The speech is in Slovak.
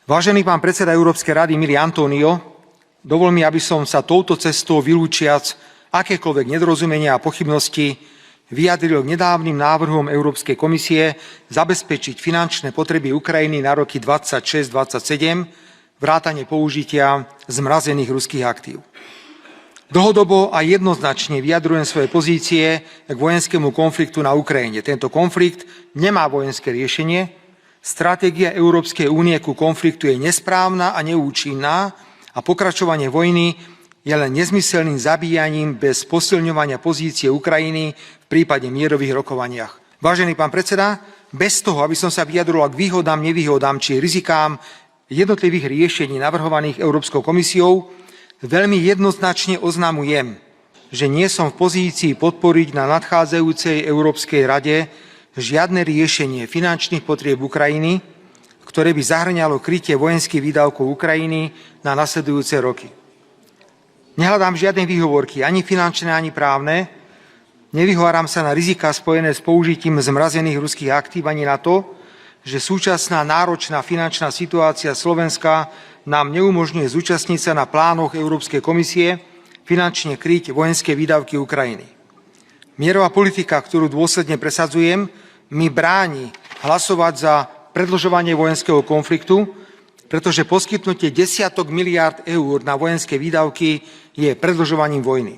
Vážený pán predseda Európskej rady, milý António, dovol mi, aby som sa touto cestou vylúčiac akékoľvek nedorozumenia a pochybnosti vyjadril k nedávnym návrhom Európskej komisie zabezpečiť finančné potreby Ukrajiny na roky 26-27 vrátane použitia zmrazených ruských aktív. Dlhodobo a jednoznačne vyjadrujem svoje pozície k vojenskému konfliktu na Ukrajine. Tento konflikt nemá vojenské riešenie. Stratégia Európskej únie ku konfliktu je nesprávna a neúčinná a pokračovanie vojny je len nezmyselným zabíjaním bez posilňovania pozície Ukrajiny v prípade mierových rokovaniach. Vážený pán predseda, bez toho, aby som sa vyjadroval k výhodám, nevýhodám či rizikám jednotlivých riešení navrhovaných Európskou komisiou, veľmi jednoznačne oznamujem, že nie som v pozícii podporiť na nadchádzajúcej Európskej rade žiadne riešenie finančných potrieb Ukrajiny, ktoré by zahŕňalo krytie vojenských výdavkov Ukrajiny na nasledujúce roky. Nehľadám žiadne výhovorky, ani finančné, ani právne. Nevyhováram sa na riziká spojené s použitím zmrazených ruských aktív ani na to, že súčasná náročná finančná situácia Slovenska nám neumožňuje zúčastniť sa na plánoch Európskej komisie finančne kryť vojenské výdavky Ukrajiny. Mierová politika, ktorú dôsledne presadzujem, mi bráni hlasovať za predĺžovanie vojenského konfliktu, pretože poskytnutie desiatok miliárd eur na vojenské výdavky je predĺžovaním vojny.